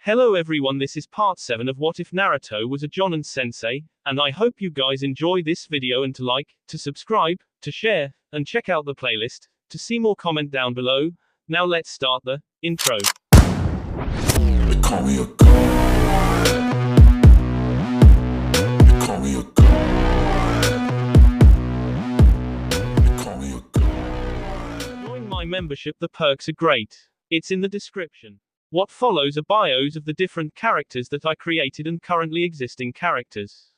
Hello everyone, this is part 7 of What If Naruto Was a Jonin Sensei, and I hope you guys enjoy this video and to like, to subscribe, to share, and check out the playlist, to see more comment down below. Now let's start the intro. They call me a god. They call me a god. They call me a god. Join my membership, the perks are great. It's in the description. What follows are bios of the different characters that I created and currently existing characters.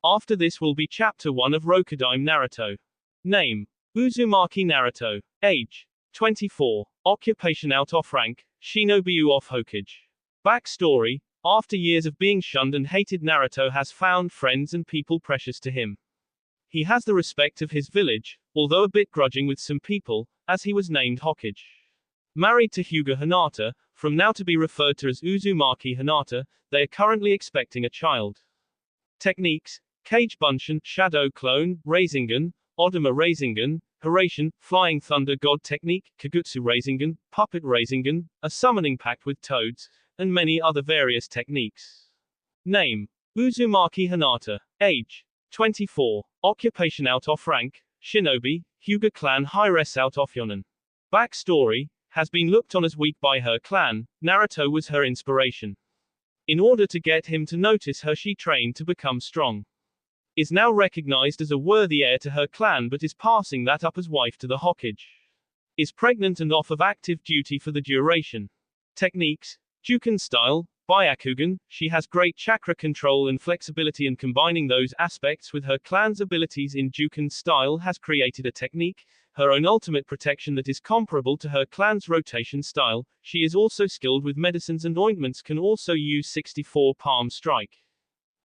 After this will be chapter 1 of Rokudime Naruto. Name: Uzumaki Naruto. Age: 24. Occupation: out of rank, Shinobi of Hokage. Backstory: after years of being shunned and hated, Naruto has found friends and people precious to him. He has the respect of his village, although a bit grudging with some people, as he was named Hokage. Married to Hyuga Hinata, from now to be referred to as Uzumaki Hinata, they are currently expecting a child. Techniques: Cage Bunshin, Shadow Clone, Rasengan, Odama Rasengan, Hiraishin, Flying Thunder God Technique, Kagutsu Rasengan, Puppet Rasengan, a summoning pact with toads, and many other various techniques. Name: Uzumaki Hinata. Age: 24. Occupation: out of rank, Shinobi, Hyuga Clan Hires out of Jonin. Backstory: has been looked on as weak by her clan. Naruto was her inspiration. In order to get him to notice her, she trained to become strong. Is now recognized as a worthy heir to her clan, but is passing that up as wife to the Hokage. Is pregnant and off of active duty for the duration. Techniques: Juken style, Byakugan. She has great chakra control and flexibility, and combining those aspects with her clan's abilities in Juken style has created a technique, her own ultimate protection, that is comparable to her clan's rotation style. She is also skilled with medicines and ointments, can also use 64 palm strike.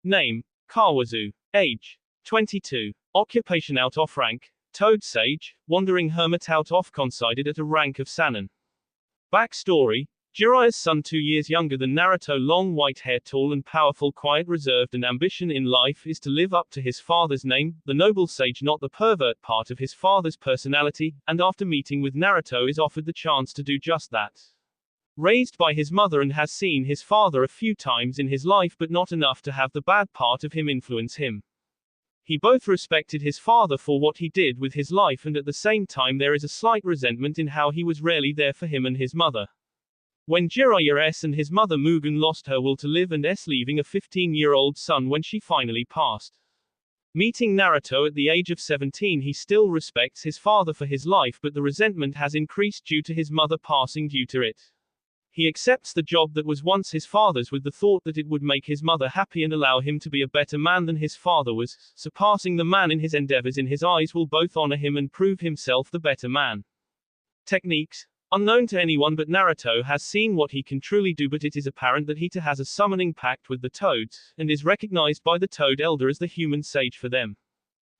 Name: Kawazu. Age: 22. Occupation: out of rank, Toad Sage, Wandering Hermit out of considered at a rank of Sannin. Backstory: Jiraiya's son, 2 years younger than Naruto, long white hair, tall and powerful, quiet, reserved, and ambition in life is to live up to his father's name, the noble sage, not the pervert part of his father's personality, and after meeting with Naruto is offered the chance to do just that. Raised by his mother and has seen his father a few times in his life, but not enough to have the bad part of him influence him. He both respected his father for what he did with his life, and at the same time there is a slight resentment in how he was rarely there for him and his mother. When Jiraiya and his mother Mugen lost her will to live and leaving a 15-year-old son when she finally passed. Meeting Naruto at the age of 17, he still respects his father for his life, but the resentment has increased due to his mother passing due to it. He accepts the job that was once his father's with the thought that it would make his mother happy and allow him to be a better man than his father was. Surpassing the man in his endeavors in his eyes will both honor him and prove himself the better man. Techniques: unknown to anyone but Naruto has seen what he can truly do, but it is apparent that he too has a summoning pact with the toads, and is recognized by the Toad Elder as the human sage for them.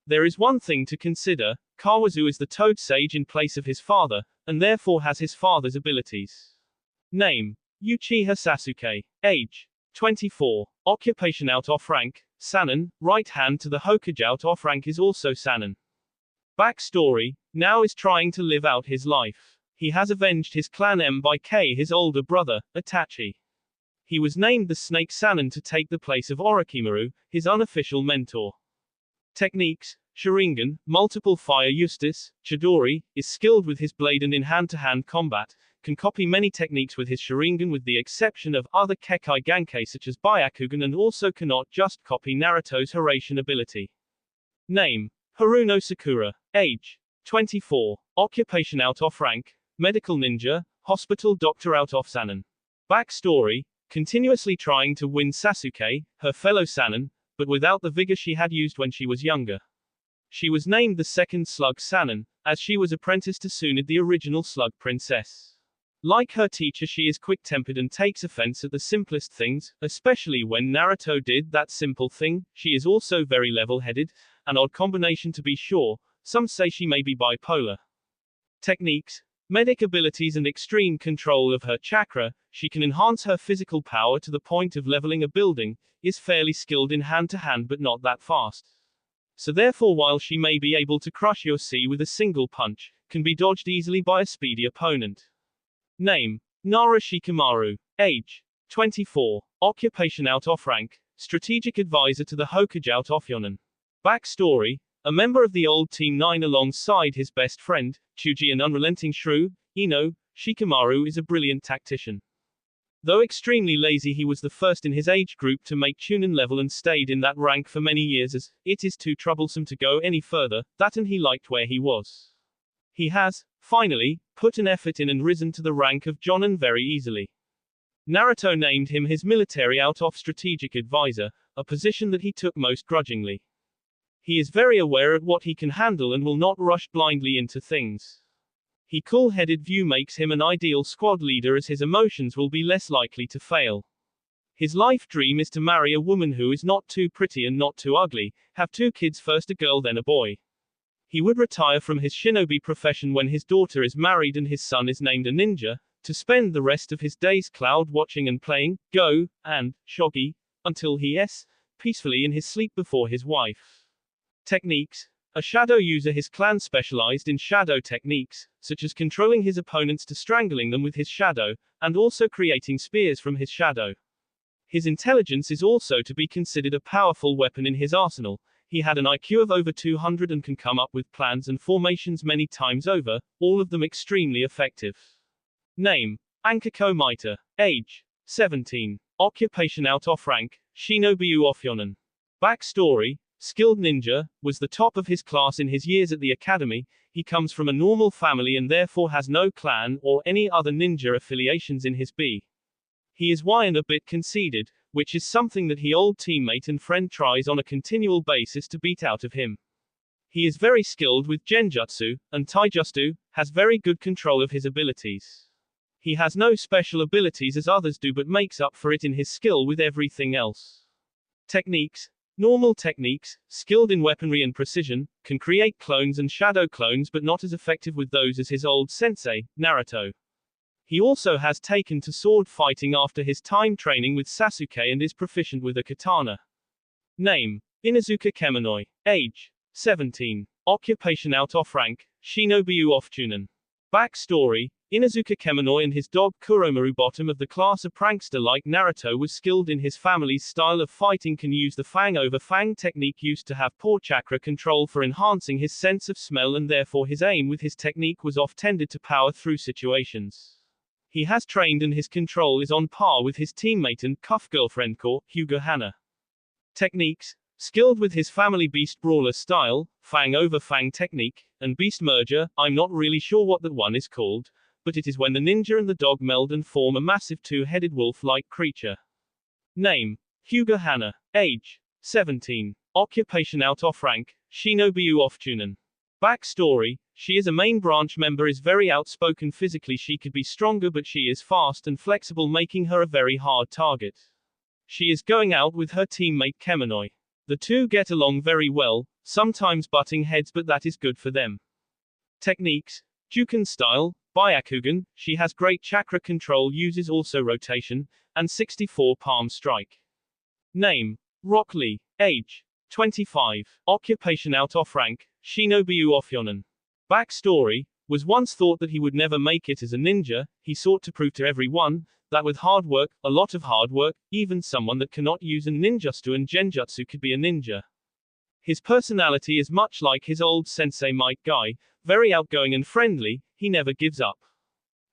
There is one thing to consider: Kawazu is the Toad Sage in place of his father, and therefore has his father's abilities. Name: Uchiha Sasuke. Age: 24. Occupation: out of rank, Sannin, right hand to the Hokage. Out of rank is also Sannin. Backstory: now is trying to live out his life. He has avenged his clan by his older brother, Itachi. He was named the Snake Sannin to take the place of Orochimaru, his unofficial mentor. Techniques: Sharingan, multiple fire Eustace, Chidori, is skilled with his blade and in hand-to-hand combat, can copy many techniques with his Sharingan with the exception of other Kekai Gankei such as Byakugan, and also cannot just copy Naruto's Hiraishin ability. Name: Haruno Sakura. Age: 24. Occupation: out of rank, medical ninja, hospital doctor out of Sannin. Backstory: continuously trying to win Sasuke, her fellow Sannin, but without the vigor she had used when she was younger. She was named the second Slug Sannin, as she was apprenticed to Tsunade, the original Slug Princess. Like her teacher, she is quick-tempered and takes offense at the simplest things, especially when Naruto did that simple thing. She is also very level-headed, an odd combination to be sure. Some say she may be bipolar. Techniques: medic abilities and extreme control of her chakra. She can enhance her physical power to the point of leveling a building, is fairly skilled in hand-to-hand but not that fast. So therefore, while she may be able to crush your sea with a single punch, can be dodged easily by a speedy opponent. Name: Nara Shikamaru. Age: 24. Occupation out off rank, strategic advisor to the Hokage out off Jonin. Backstory: a member of the old Team 9 alongside his best friend, Chuji and unrelenting shrew, Ino, Shikamaru is a brilliant tactician. Though extremely lazy, he was the first in his age group to make Chunin level and stayed in that rank for many years, as it is too troublesome to go any further, that and he liked where he was. He has, finally, put an effort in and risen to the rank of Jonin very easily. Naruto named him his military out-off strategic advisor, a position that he took most grudgingly. He is very aware of what he can handle and will not rush blindly into things. His cool-headed view makes him an ideal squad leader, as his emotions will be less likely to fail. His life dream is to marry a woman who is not too pretty and not too ugly, have 2 kids, first a girl then a boy. He would retire from his shinobi profession when his daughter is married and his son is named a ninja, to spend the rest of his days cloud watching and playing Go and shogi until he peacefully in his sleep before his wife. Techniques: a shadow user, his clan specialized in shadow techniques, such as controlling his opponents to strangling them with his shadow, and also creating spears from his shadow. His intelligence is also to be considered a powerful weapon in his arsenal. He had an IQ of over 200 and can come up with plans and formations many times over, all of them extremely effective. Name: Ankako Maita. Age: 17. Occupation out off rank, Shinobi off Jonin. Backstory: skilled ninja, was the top of his class in his years at the academy. He comes from a normal family and therefore has no clan or any other ninja affiliations in his B. He is why and a bit conceited, which is something that his old teammate and friend tries on a continual basis to beat out of him. He is very skilled with genjutsu and taijutsu, has very good control of his abilities. He has no special abilities as others do, but makes up for it in his skill with everything else. Techniques: normal techniques, skilled in weaponry and precision, can create clones and shadow clones but not as effective with those as his old sensei, Naruto. He also has taken to sword fighting after his time training with Sasuke and is proficient with a katana. Name: Inuzuka Kemonoi. Age: 17. Occupation out off rank, Shinobi off Chunin. Backstory: Inuzuka Kemonoi and his dog Kuromaru, bottom of the class, a prankster like Naruto, was skilled in his family's style of fighting, can use the fang over fang technique used to have poor chakra control for enhancing his sense of smell, and therefore his aim with his technique was oft tended to power through situations. He has trained and his control is on par with his teammate and cuff girlfriend core, Hyuga Hana. Techniques: skilled with his family beast brawler style, fang over fang technique, and beast merger. I'm not really sure what that one is called, but it is when the ninja and the dog meld and form a massive 2-headed wolf-like creature. Name: Hyuga Hana. Age: 17. Occupation out off rank, Shinobi off Chunin. Backstory: she is a main branch member, is very outspoken physically. She could be stronger but she is fast and flexible, making her a very hard target. She is going out with her teammate Kemonoi. The two get along very well, sometimes butting heads, but that is good for them. Techniques: Juken style, Byakugan, she has great chakra control, uses also rotation, and 64 palm strike. Name: Rock Lee. Age: 25. Occupation out off rank, Shinobi off Jonin. Backstory: was once thought that he would never make it as a ninja. He sought to prove to everyone that with hard work, a lot of hard work, even someone that cannot use a ninjutsu and genjutsu could be a ninja. His personality is much like his old sensei Might Guy, very outgoing and friendly. He never gives up.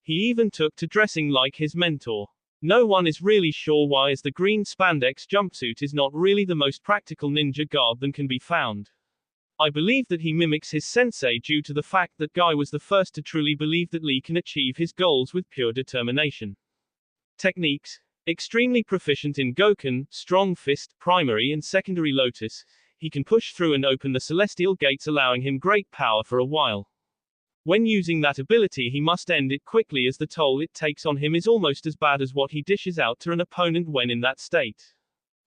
He even took to dressing like his mentor. No one is really sure why, as the green spandex jumpsuit is not really the most practical ninja garb that can be found. I believe that he mimics his sensei due to the fact that Guy was the first to truly believe that Lee can achieve his goals with pure determination. Techniques: extremely proficient in Goken, strong fist, primary and secondary lotus. He can push through and open the celestial gates, allowing him great power for a while. When using that ability, he must end it quickly, as the toll it takes on him is almost as bad as what he dishes out to an opponent when in that state.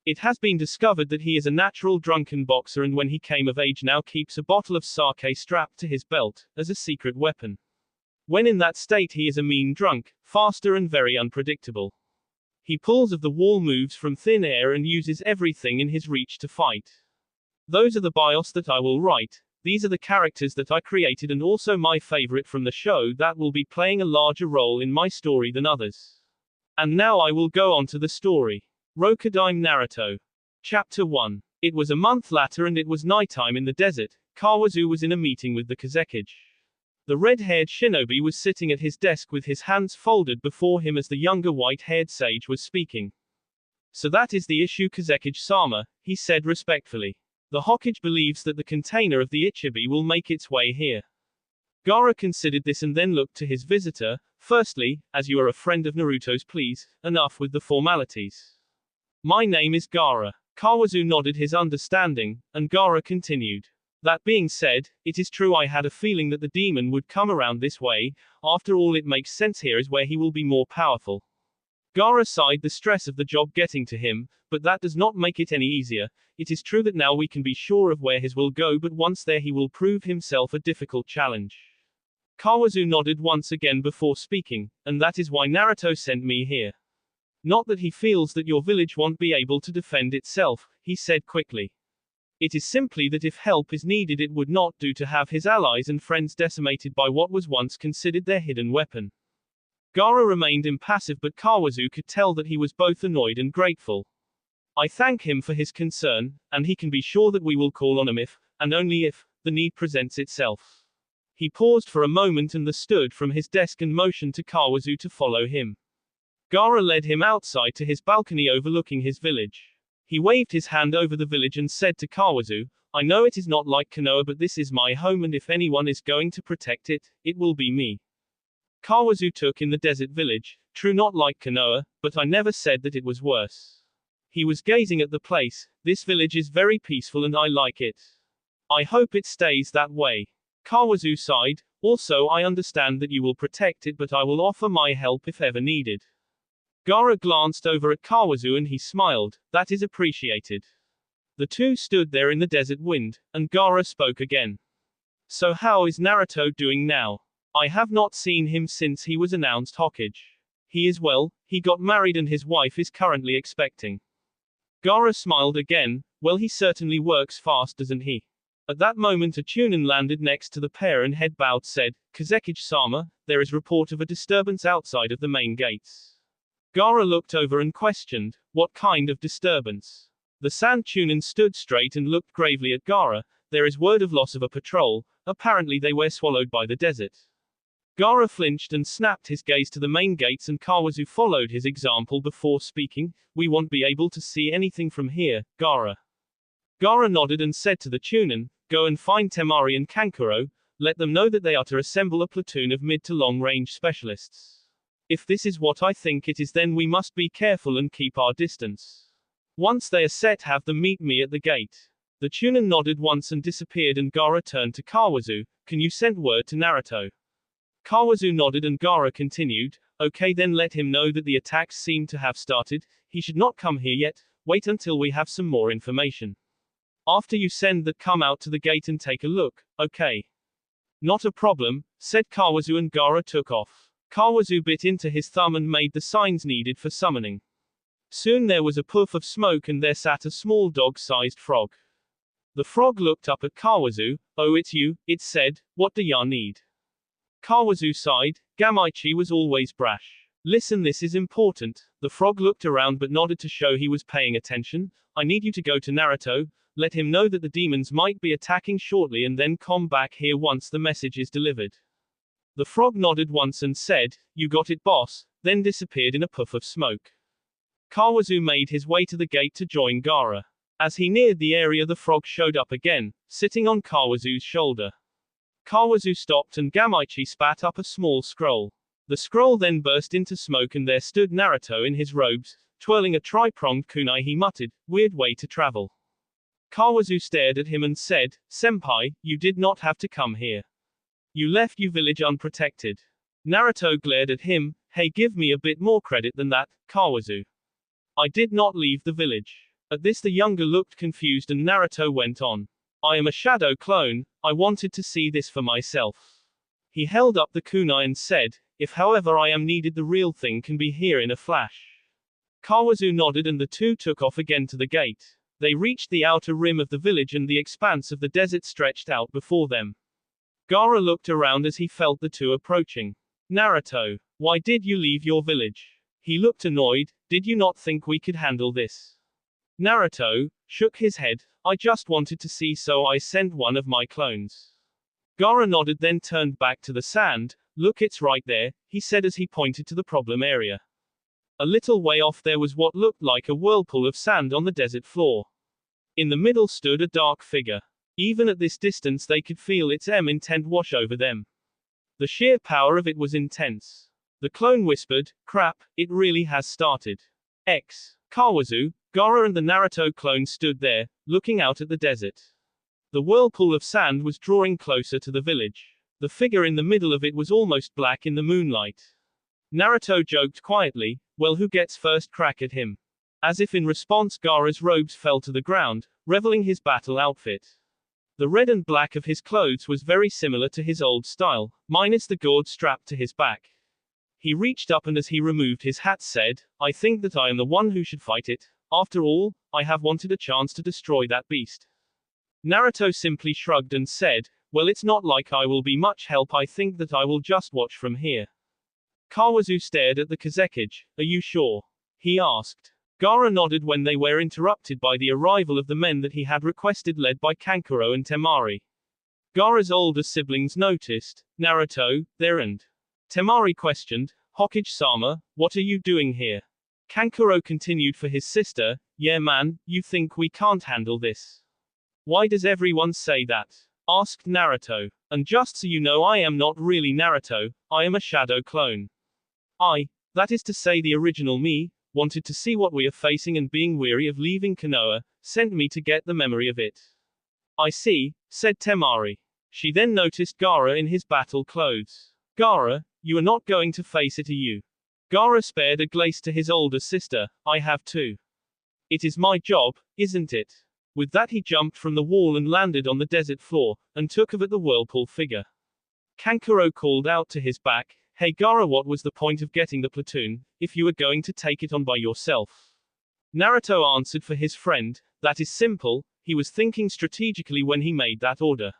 It has been discovered that he is a natural drunken boxer, and when he came of age now keeps a bottle of sake strapped to his belt, as a secret weapon. When in that state he is a mean drunk, faster and very unpredictable. He pulls of the wall moves from thin air and uses everything in his reach to fight. Those are the bios that I will write. These are the characters that I created, and also my favorite from the show that will be playing a larger role in my story than others. And now I will go on to the story. Rokudaime Naruto. Chapter 1. It was a month later and it was nighttime in the desert. Kawazu was in a meeting with the Kazekage. The red-haired shinobi was sitting at his desk with his hands folded before him as the younger white-haired sage was speaking. So that is the issue, Kazekage-sama, he said respectfully. The Hokage believes that the container of the Ichibi will make its way here. Gaara considered this and then looked to his visitor. Firstly, as you are a friend of Naruto's, please, enough with the formalities. My name is Gaara. Kawazu nodded his understanding, and Gaara continued. That being said, it is true I had a feeling that the demon would come around this way. After all, it makes sense, here is where he will be more powerful. Gaara sighed, the stress of the job getting to him, but that does not make it any easier. It is true that now we can be sure of where his will go, but once there he will prove himself a difficult challenge. Kawazu nodded once again before speaking, and that is why Naruto sent me here. Not that he feels that your village won't be able to defend itself, he said quickly. It is simply that if help is needed, it would not do to have his allies and friends decimated by what was once considered their hidden weapon. Gaara remained impassive, but Kawazu could tell that he was both annoyed and grateful. I thank him for his concern, and he can be sure that we will call on him if, and only if, the need presents itself. He paused for a moment and then stood from his desk and motioned to Kawazu to follow him. Gaara led him outside to his balcony overlooking his village. He waved his hand over the village and said to Kawazu, I know it is not like Konoha, but this is my home, and if anyone is going to protect it, it will be me. Kawazu took in the desert village. True, not like Konoha, but I never said that it was worse. He was gazing at the place. This village is very peaceful and I like it. I hope it stays that way. Kawazu sighed. Also, I understand that you will protect it, but I will offer my help if ever needed. Gaara glanced over at Kawazu and he smiled. That is appreciated. The two stood there in the desert wind, and Gaara spoke again. So how is Naruto doing now? I have not seen him since he was announced Hokage. He is well, he got married and his wife is currently expecting. Gaara smiled again. Well, he certainly works fast, doesn't he? At that moment a Chunin landed next to the pair and head bowed said, Kazekage-sama, there is report of a disturbance outside of the main gates. Gaara looked over and questioned, what kind of disturbance? The Sand Chunin stood straight and looked gravely at Gaara. There is word of loss of a patrol, apparently they were swallowed by the desert. Gaara flinched and snapped his gaze to the main gates and Kawazu followed his example before speaking, we won't be able to see anything from here, Gaara. Gaara nodded and said to the Chunin, go and find Temari and Kankuro, let them know that they are to assemble a platoon of mid to long range specialists. If this is what I think it is, then we must be careful and keep our distance. Once they are set, have them meet me at the gate. The Chunin nodded once and disappeared, and Gaara turned to Kawazu, can you send word to Naruto? Kawazu nodded and Gaara continued, okay then, let him know that the attacks seem to have started. He should not come here yet, wait until we have some more information. After you send that, come out to the gate and take a look, okay? Not a problem, said Kawazu, and Gaara took off. Kawazu bit into his thumb and made the signs needed for summoning. Soon there was a puff of smoke and there sat a small dog-sized frog. The frog looked up at Kawazu. Oh, it's you, it said, what do ya need? Kawazu sighed. Gamaichi was always brash. Listen, this is important. The frog looked around but nodded to show he was paying attention. I need you to go to Naruto, let him know that the demons might be attacking shortly, and then come back here once the message is delivered. The frog nodded once and said, you got it, boss, then disappeared in a puff of smoke. Kawazu made his way to the gate to join Gaara. As he neared the area, the frog showed up again, sitting on Kawazu's shoulder. Kawazu stopped and Gamaichi spat up a small scroll. The scroll then burst into smoke and there stood Naruto in his robes, twirling a tri-pronged kunai. He muttered, weird way to travel. Kawazu stared at him and said, Senpai, you did not have to come here. You left your village unprotected. Naruto glared at him, hey, give me a bit more credit than that, Kawazu. I did not leave the village. At this the younger looked confused and Naruto went on. I am a shadow clone, I wanted to see this for myself. He held up the kunai and said, if however I am needed, the real thing can be here in a flash. Kawazu nodded and the two took off again to the gate. They reached the outer rim of the village and the expanse of the desert stretched out before them. Gaara looked around as he felt the two approaching. Naruto, why did you leave your village? He looked annoyed. Did you not think we could handle this? Naruto shook his head. I just wanted to see, so I sent one of my clones. Gaara nodded, then turned back to the sand. Look, it's right there, he said as he pointed to the problem area. A little way off there was what looked like a whirlpool of sand on the desert floor. In the middle stood a dark figure. Even at this distance they could feel its intent wash over them. The sheer power of it was intense. The clone whispered, crap, it really has started. Kawazu, Gaara and the Naruto clone stood there, looking out at the desert. The whirlpool of sand was drawing closer to the village. The figure in the middle of it was almost black in the moonlight. Naruto joked quietly, well, who gets first crack at him? As if in response, Gaara's robes fell to the ground, revealing his battle outfit. The red and black of his clothes was very similar to his old style, minus the gourd strapped to his back. He reached up and as he removed his hat said, I think that I am the one who should fight it. After all, I have wanted a chance to destroy that beast. Naruto simply shrugged and said, well, it's not like I will be much help, I think that I will just watch from here. Kawazu stared at the Kazekage. Are you sure? He asked. Gaara nodded when they were interrupted by the arrival of the men that he had requested, led by Kankuro and Temari. Gaara's older siblings noticed, Naruto, there and. Temari questioned, Hokage-sama, what are you doing here? Kankuro continued for his sister, yeah man, you think we can't handle this? Why does everyone say that? Asked Naruto. And just so you know, I am not really Naruto, I am a shadow clone. That is to say the original me, wanted to see what we are facing and being weary of leaving Konoha, sent me to get the memory of it. I see, said Temari. She then noticed Gaara in his battle clothes. Gaara, you are not going to face it, are you? Gaara spared a glace to his older sister, I have to. It is my job, isn't it? With that he jumped from the wall and landed on the desert floor, and took of it the whirlpool figure. Kankuro called out to his back, hey Gaara, what was the point of getting the platoon, if you were going to take it on by yourself? Naruto answered for his friend, that is simple, he was thinking strategically when he made that order.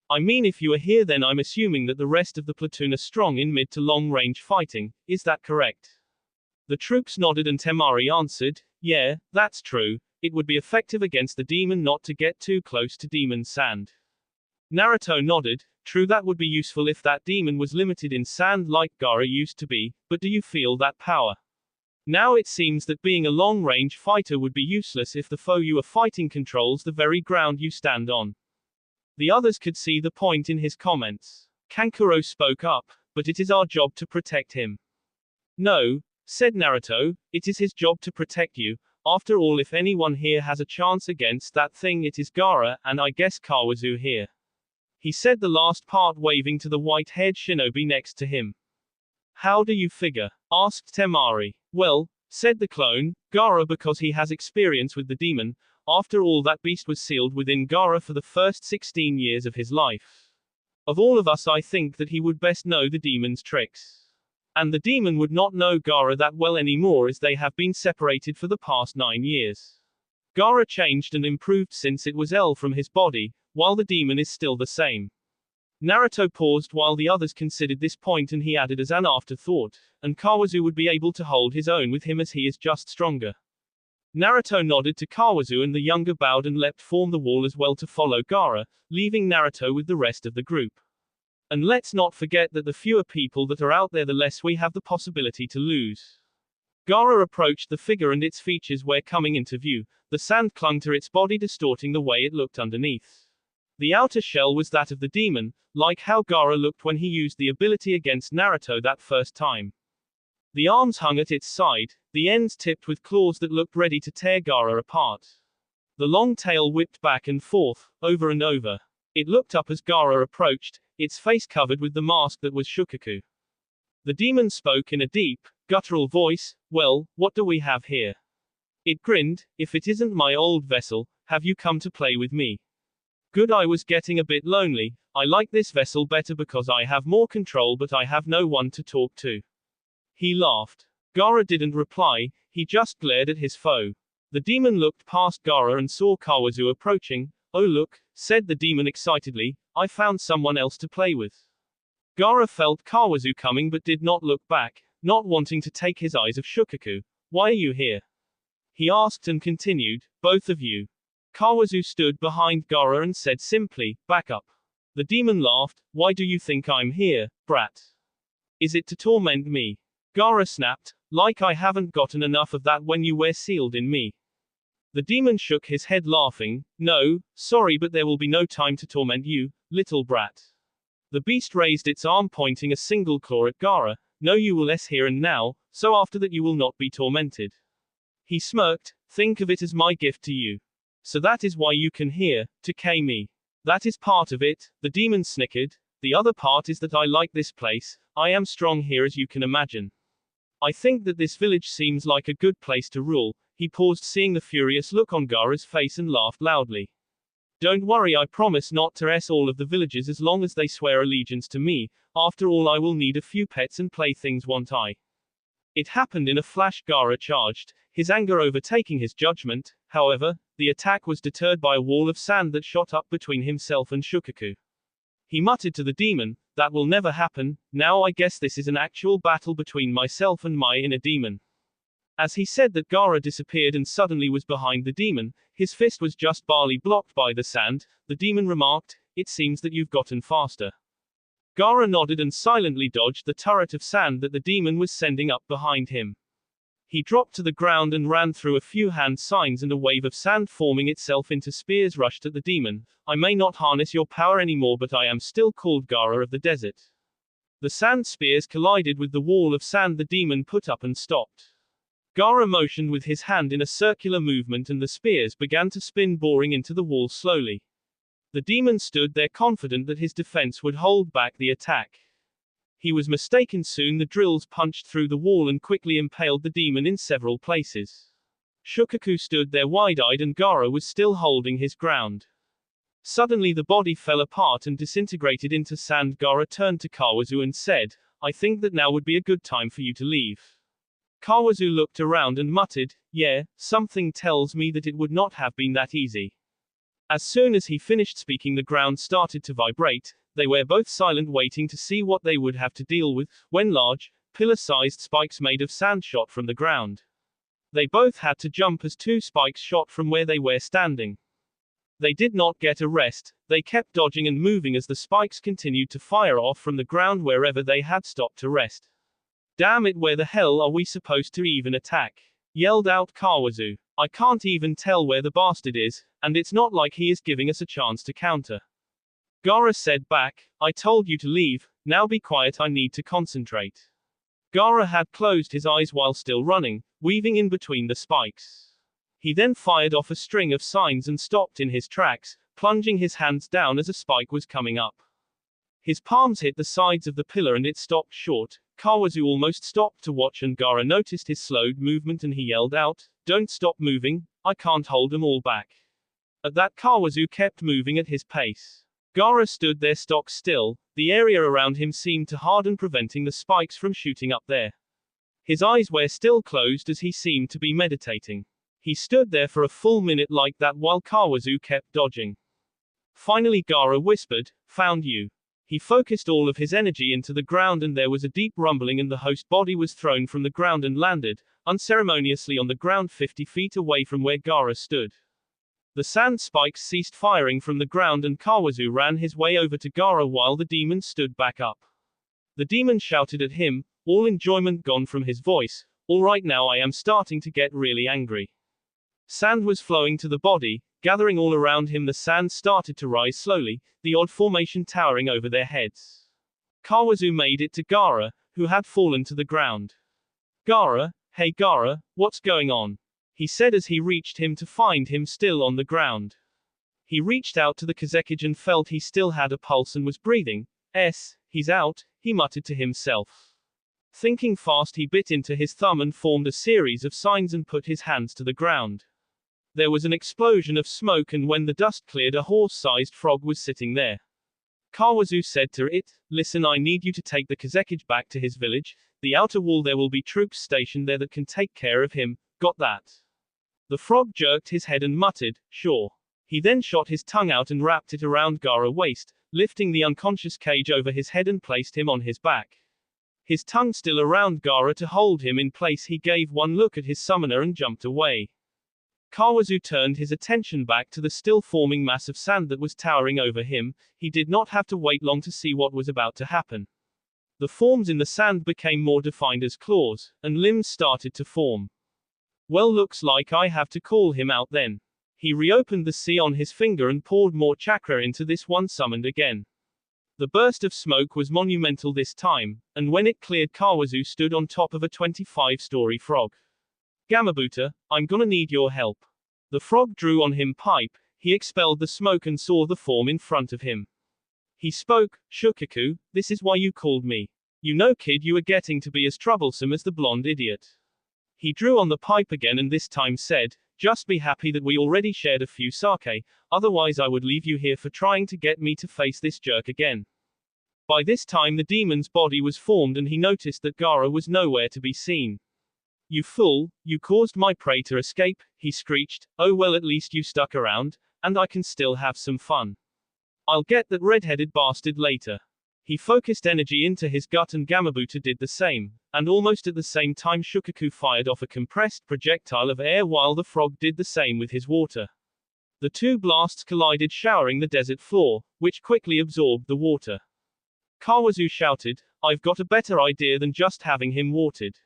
I mean, if you are here then I'm assuming that the rest of the platoon are strong in mid to long range fighting, is that correct? The troops nodded and Temari answered, yeah, that's true. It would be effective against the demon not to get too close to demon sand. Naruto nodded, true, that would be useful if that demon was limited in sand like Gaara used to be, but do you feel that power? Now it seems that being a long-range fighter would be useless if the foe you are fighting controls the very ground you stand on. The others could see the point in his comments. Kankuro spoke up, but it is our job to protect him. No, said Naruto, it is his job to protect you. After all, if anyone here has a chance against that thing, it is Gaara, and I guess Kawazu here. He said the last part, waving to the white-haired shinobi next to him. How do you figure? Asked Temari. Well, said the clone, Gaara, because he has experience with the demon. After all, that beast was sealed within Gaara for the first 16 years of his life. Of all of us, I think that he would best know the demon's tricks. And the demon would not know Gaara that well anymore, as they have been separated for the past 9 years. Gaara changed and improved since it was L from his body, while the demon is still the same. Naruto paused while the others considered this point, and he added as an afterthought, and Kawazu would be able to hold his own with him as he is just stronger. Naruto nodded to Kawazu and the younger bowed and leapt form the wall as well to follow Gaara, leaving Naruto with the rest of the group. And let's not forget that the fewer people that are out there, the less we have the possibility to lose. Gaara approached the figure and its features were coming into view. The sand clung to its body, distorting the way it looked underneath. The outer shell was that of the demon, like how Gaara looked when he used the ability against Naruto that first time. The arms hung at its side, the ends tipped with claws that looked ready to tear Gaara apart. The long tail whipped back and forth, over and over. It looked up as Gaara approached, its face covered with the mask that was Shukaku. The demon spoke in a deep, guttural voice, well, what do we have here? It grinned, if it isn't my old vessel, have you come to play with me? Good, I was getting a bit lonely, I like this vessel better because I have more control but I have no one to talk to. He laughed. Gaara didn't reply, he just glared at his foe. The demon looked past Gaara and saw Kawazu approaching. Oh look, said the demon excitedly, I found someone else to play with. Gaara felt Kawazu coming but did not look back. not wanting to take his eyes off Shukaku. Why are you here? He asked and continued, both of you. Kawazu stood behind Gaara and said simply, back up. The demon laughed, why do you think I'm here, brat? Is it to torment me? Gaara snapped, like I haven't gotten enough of that when you were sealed in me. The demon shook his head laughing, no, sorry but there will be no time to torment you, little brat. The beast raised its arm pointing a single claw at Gaara, no you will less here and now, so after that you will not be tormented. He smirked, think of it as my gift to you. So that is why you can hear, to K me. That is part of it, the demon snickered, the other part is that I like this place, I am strong here as you can imagine. I think that this village seems like a good place to rule. He paused seeing the furious look on Gaara's face and laughed loudly. Don't worry I promise not to mess all of the villagers as long as they swear allegiance to me, after all I will need a few pets and playthings won't I? It happened in a flash. Gaara charged, his anger overtaking his judgment, however, the attack was deterred by a wall of sand that shot up between himself and Shukaku. He muttered to the demon, that will never happen, now I guess this is an actual battle between myself and my inner demon. As he said that Gaara disappeared and suddenly was behind the demon, his fist was just barely blocked by the sand, the demon remarked, it seems that you've gotten faster. Gaara nodded and silently dodged the turret of sand that the demon was sending up behind him. He dropped to the ground and ran through a few hand signs and a wave of sand forming itself into spears rushed at the demon. I may not harness your power anymore but I am still called Gaara of the desert. The sand spears collided with the wall of sand the demon put up and stopped. Gaara motioned with his hand in a circular movement and the spears began to spin boring into the wall slowly. The demon stood there confident that his defense would hold back the attack. He was mistaken soon the drills punched through the wall and quickly impaled the demon in several places. Shukaku stood there wide-eyed and Gaara was still holding his ground. Suddenly the body fell apart and disintegrated into sand. Gaara turned to Kawazu and said, I think that now would be a good time for you to leave. Kawazu looked around and muttered, yeah, something tells me that it would not have been that easy. As soon as he finished speaking the ground started to vibrate. They were both silent waiting to see what they would have to deal with, when large, pillar-sized spikes made of sand shot from the ground. They both had to jump as two spikes shot from where they were standing. They did not get a rest, they kept dodging and moving as the spikes continued to fire off from the ground wherever they had stopped to rest. Damn it, where the hell are we supposed to even attack? Yelled out Kawazu. I can't even tell where the bastard is, and it's not like he is giving us a chance to counter. Gaara said back, I told you to leave, now be quiet I need to concentrate. Gaara had closed his eyes while still running, weaving in between the spikes. He then fired off a string of signs and stopped in his tracks, plunging his hands down as a spike was coming up. His palms hit the sides of the pillar and it stopped short. Kawazu almost stopped to watch and Gaara noticed his slowed movement and he yelled out, don't stop moving, I can't hold them all back. At that Kawazu kept moving at his pace. Gaara stood there stock still, the area around him seemed to harden preventing the spikes from shooting up there. His eyes were still closed as he seemed to be meditating. He stood there for a full minute like that while Kawazu kept dodging. Finally Gaara whispered, found you. He focused all of his energy into the ground and there was a deep rumbling and the host body was thrown from the ground and landed, unceremoniously on the ground 50 feet away from where Gaara stood. The sand spikes ceased firing from the ground and Kawazu ran his way over to Gaara while the demon stood back up. The demon shouted at him, all enjoyment gone from his voice, all right now I am starting to get really angry. Sand was flowing to the body, gathering all around him the sand started to rise slowly, the odd formation towering over their heads. Kawazu made it to Gaara, who had fallen to the ground. Gaara, hey Gaara, what's going on? He said as he reached him to find him still on the ground. He reached out to the Kazekage and felt he still had a pulse and was breathing. He's out, he muttered to himself. Thinking fast he bit into his thumb and formed a series of signs and put his hands to the ground. There was an explosion of smoke and when the dust cleared a horse-sized frog was sitting there. Kawazu said to it, listen I need you to take the Kazekage back to his village, the outer wall there will be troops stationed there that can take care of him, got that? The frog jerked his head and muttered, sure. He then shot his tongue out and wrapped it around Gaara's waist, lifting the unconscious cage over his head and placed him on his back. His tongue still around Gaara to hold him in place, he gave one look at his summoner and jumped away. Kawazu turned his attention back to the still forming mass of sand that was towering over him. He did not have to wait long to see what was about to happen. The forms in the sand became more defined as claws, and limbs started to form. Well, looks like I have to call him out then. He reopened the sea on his finger and poured more chakra into this one summoned again. The burst of smoke was monumental this time, and when it cleared, Kawazu stood on top of a 25-story frog. Gamabuta, I'm gonna need your help. The frog drew on him pipe, he expelled the smoke and saw the form in front of him. He spoke, Shukaku, this is why you called me. You know, kid, you are getting to be as troublesome as the blonde idiot. He drew on the pipe again and this time said, just be happy that we already shared a few sake, otherwise I would leave you here for trying to get me to face this jerk again. By this time the demon's body was formed and he noticed that Gaara was nowhere to be seen. You fool, you caused my prey to escape, he screeched. Oh well, at least you stuck around, and I can still have some fun. I'll get that red-headed bastard later. He focused energy into his gut and Gamabuta did the same, and almost at the same time Shukaku fired off a compressed projectile of air while the frog did the same with his water. The two blasts collided, showering the desert floor, which quickly absorbed the water. Kawazu shouted, I've got a better idea than just having him watered.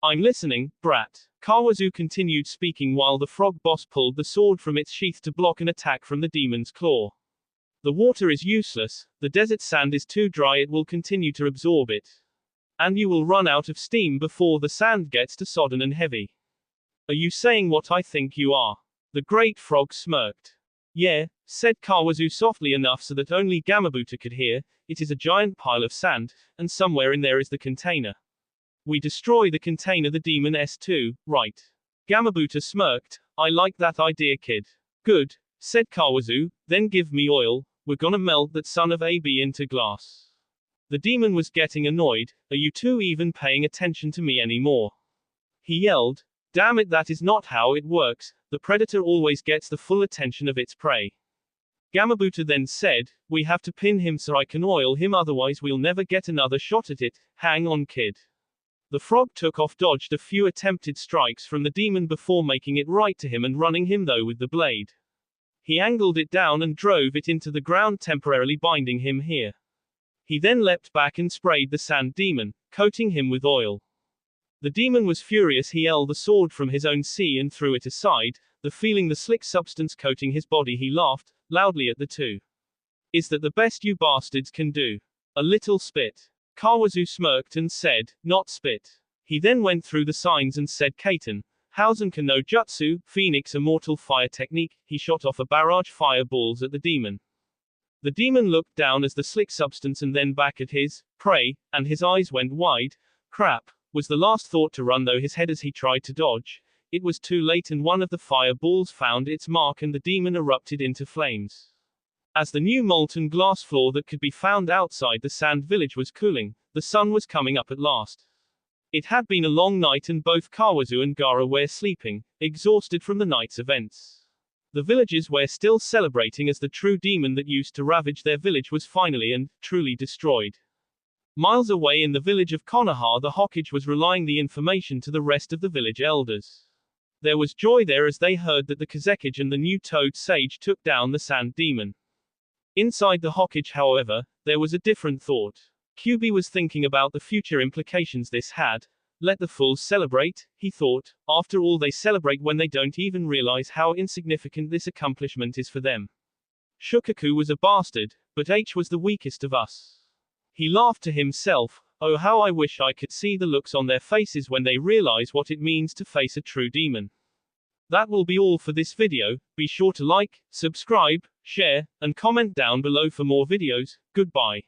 I'm listening, brat. Kawazu continued speaking while the frog boss pulled the sword from its sheath to block an attack from the demon's claw. The water is useless, the desert sand is too dry, it will continue to absorb it. And you will run out of steam before the sand gets too sodden and heavy. Are you saying what I think you are? The great frog smirked. Yeah, said Kawazu softly enough so that only Gamabuta could hear, it is a giant pile of sand, and somewhere in there is the container. We destroy the container, the demon S2, right? Gamabuta smirked, I like that idea, kid. Good, said Kawazu, then give me oil, we're gonna melt that son of AB into glass. The demon was getting annoyed, are you two even paying attention to me anymore? He yelled, damn it, that is not how it works, the predator always gets the full attention of its prey. Gamabuta then said, we have to pin him so I can oil him, otherwise we'll never get another shot at it, hang on kid. The frog took off, dodged a few attempted strikes from the demon before making it right to him and running him though with the blade. He angled it down and drove it into the ground, temporarily binding him here. He then leapt back and sprayed the sand demon, coating him with oil. The demon was furious, he held the sword from his own sea and threw it aside, feeling the slick substance coating his body he laughed, loudly at the two. Is that the best you bastards can do? A little spit. Kawazu smirked and said, not spit. He then went through the signs and said Kaiten, Hausenka no Jutsu, Phoenix Immortal Fire Technique, he shot off a barrage fireballs at the demon. The demon looked down as the slick substance and then back at his prey, and his eyes went wide. Crap, was the last thought to run though his head as he tried to dodge. It was too late and one of the fireballs found its mark and the demon erupted into flames. As the new molten glass floor that could be found outside the sand village was cooling, the sun was coming up at last. It had been a long night and both Kawazu and Gaara were sleeping, exhausted from the night's events. The villagers were still celebrating as the true demon that used to ravage their village was finally and truly destroyed. Miles away in the village of Konoha, the Hokage was relaying the information to the rest of the village elders. There was joy there as they heard that the Kazekage and the new Toad Sage took down the sand demon. Inside the Hokage, however, there was a different thought. Kyubi was thinking about the future implications this had. Let the fools celebrate, he thought. After all, they celebrate when they don't even realize how insignificant this accomplishment is for them. Shukaku was a bastard, but H was the weakest of us. He laughed to himself. Oh, how I wish I could see the looks on their faces when they realize what it means to face a true demon. That will be all for this video. Be sure to like, subscribe, share, and comment down below for more videos. Goodbye.